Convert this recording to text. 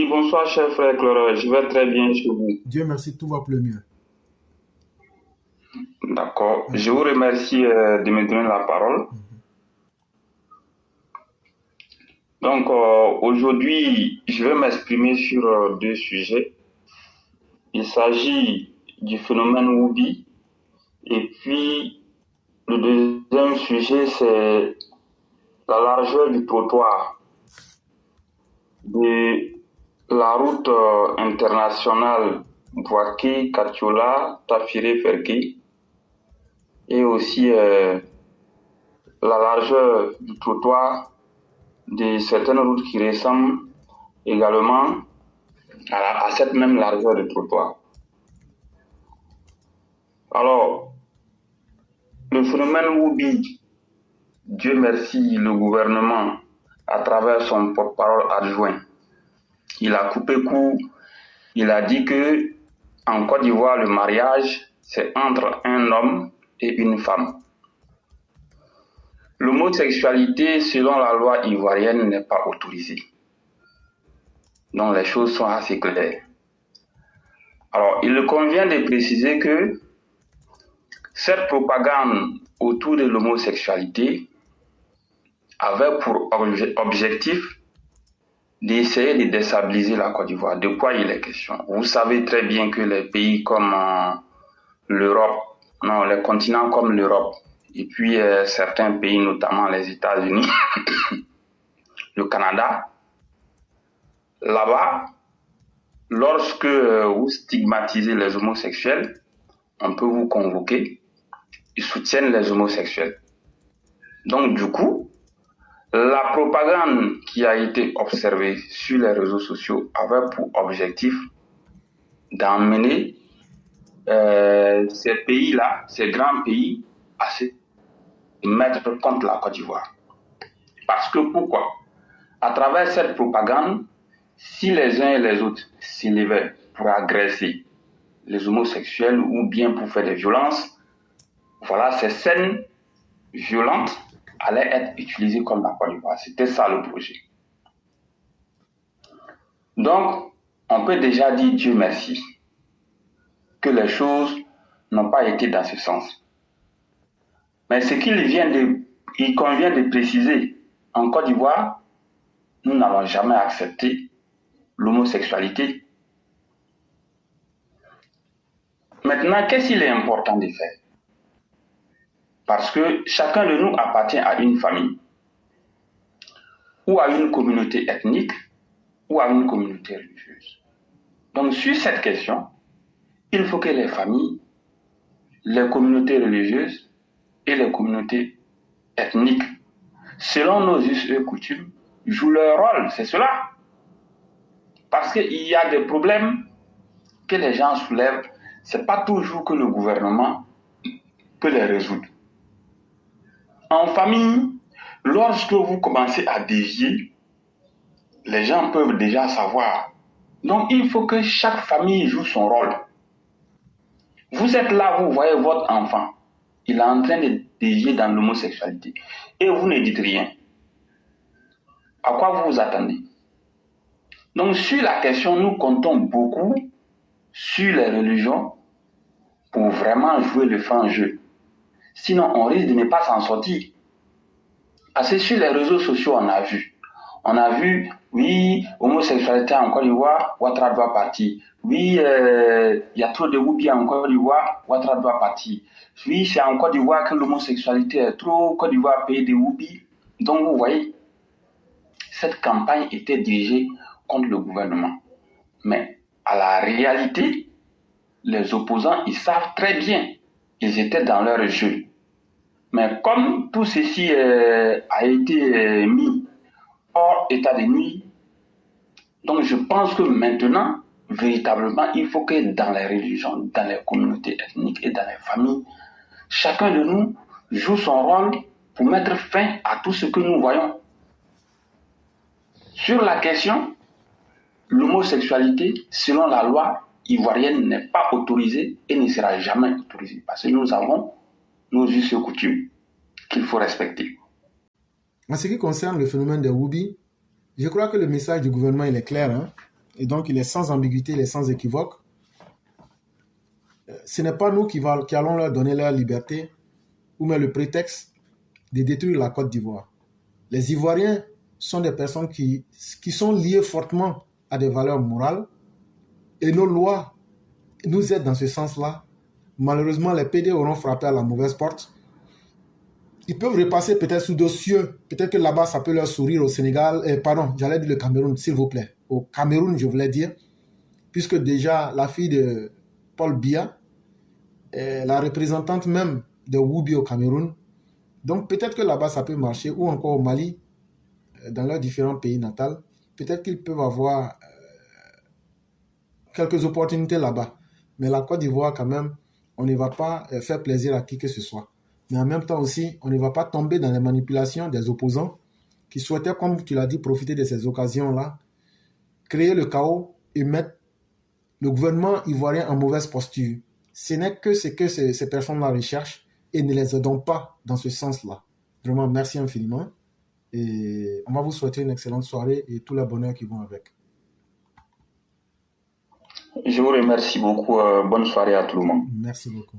Oui, bonsoir, cher frère Clara. Je vais très bien chez vous. Dieu merci, tout va pour le mieux. D'accord. Ok. Je vous remercie de me donner la parole. Mhm. Donc, aujourd'hui, je vais m'exprimer sur deux sujets. Il s'agit du phénomène Whoopi. Et puis, le deuxième sujet, c'est la largeur du trottoir de la route internationale Bouaké-Katiola, Tafiré-Ferké, et aussi la largeur du trottoir de certaines routes qui ressemblent également à cette même largeur de trottoir. Alors, le phénomène Whoopi, Dieu merci, le gouvernement, à travers son porte-parole adjoint, il a coupé court, il a dit que en Côte d'Ivoire, le mariage, c'est entre un homme et une femme. L'homosexualité, selon la loi ivoirienne, n'est pas autorisée. Donc les choses sont assez claires. Alors, il convient de préciser que cette propagande autour de l'homosexualité avait pour objectif d'essayer de déstabiliser la Côte d'Ivoire. De quoi il est question? Vous savez très bien que les pays comme l'Europe, non, les continents comme l'Europe, et puis certains pays, notamment les États-Unis, le Canada, là-bas, lorsque vous stigmatisez les homosexuels, on peut vous convoquer, ils soutiennent les homosexuels. Donc du coup, la propagande qui a été observée sur les réseaux sociaux avait pour objectif d'emmener ces pays-là, ces grands pays, à se mettre contre la Côte d'Ivoire. Parce que pourquoi? À travers cette propagande, si les uns et les autres s'élevaient pour agresser les homosexuels ou bien pour faire des violences, voilà, ces scènes violentes allaient être utilisées comme la Côte d'Ivoire. C'était ça le projet. Donc, on peut déjà dire Dieu merci que les choses n'ont pas été dans ce sens. Mais ce il convient de préciser, en Côte d'Ivoire, nous n'avons jamais accepté l'homosexualité. Maintenant, qu'est-ce qu'il est important de faire? Parce que chacun de nous appartient à une famille, ou à une communauté ethnique, ou à une communauté religieuse. Donc, sur cette question, il faut que les familles, les communautés religieuses et les communautés ethniques, selon nos us et coutumes, jouent leur rôle. C'est cela. Parce qu'il y a des problèmes que les gens soulèvent, ce n'est pas toujours que le gouvernement peut les résoudre. En famille, lorsque vous commencez à dévier, les gens peuvent déjà savoir. Donc, il faut que chaque famille joue son rôle. Vous êtes là, vous voyez votre enfant. Il est en train de dévier dans l'homosexualité. Et vous ne dites rien. À quoi vous vous attendez? Donc, sur la question, nous comptons beaucoup sur les religions pour vraiment jouer le franc jeu. Sinon, on risque de ne pas s'en sortir. Parce que sur les réseaux sociaux, on a vu. On a vu, oui, homosexualité en Côte d'Ivoire, Ouattara doit partir. Oui, il y a trop de Whoopi en Côte d'Ivoire, Ouattara doit partir. Oui, c'est en Côte d'Ivoire que l'homosexualité est trop, Côte d'Ivoire paye des Whoopi. Donc, vous voyez, cette campagne était dirigée contre le gouvernement. Mais à la réalité, les opposants, ils savent très bien. Ils étaient dans leur jeu. Mais comme tout ceci a été mis hors état de nuire, donc je pense que maintenant, véritablement, il faut que dans les religions, dans les communautés ethniques et dans les familles, chacun de nous joue son rôle pour mettre fin à tout ce que nous voyons. Sur la question, l'homosexualité, selon la loi ivoirienne, n'est pas autorisée et ne sera jamais autorisée parce que nous avons nos us et coutumes qu'il faut respecter. En ce qui concerne le phénomène des Whoopi, je crois que le message du gouvernement il est clair. et donc il est sans ambiguïté, il est sans équivoque. Ce n'est pas nous qui allons leur donner leur liberté ou même le prétexte de détruire la Côte d'Ivoire. Les Ivoiriens sont des personnes qui sont liées fortement à des valeurs morales et nos lois nous aident dans ce sens-là. Malheureusement, les PD auront frappé à la mauvaise porte. Ils peuvent repasser peut-être sous d'autres cieux. Peut-être que là-bas, ça peut leur sourire au Sénégal. Pardon, j'allais dire le Cameroun, s'il vous plaît. Au Cameroun, je voulais dire, puisque déjà la fille de Paul Biya est la représentante même de Woubi au Cameroun. Donc peut-être que là-bas, ça peut marcher, ou encore au Mali, dans leurs différents pays natals. Peut-être qu'ils peuvent avoir quelques opportunités là-bas. Mais la Côte d'Ivoire, quand même, on ne va pas faire plaisir à qui que ce soit. Mais en même temps aussi, on ne va pas tomber dans les manipulations des opposants qui souhaitaient, comme tu l'as dit, profiter de ces occasions-là, créer le chaos et mettre le gouvernement ivoirien en mauvaise posture. Ce n'est que ce que ces personnes-là recherchent et ne les aidons pas dans ce sens-là. Vraiment, merci infiniment. Et on va vous souhaiter une excellente soirée et tout le bonheur qui vont avec. Je vous remercie beaucoup. Bonne soirée à tout le monde. Merci beaucoup.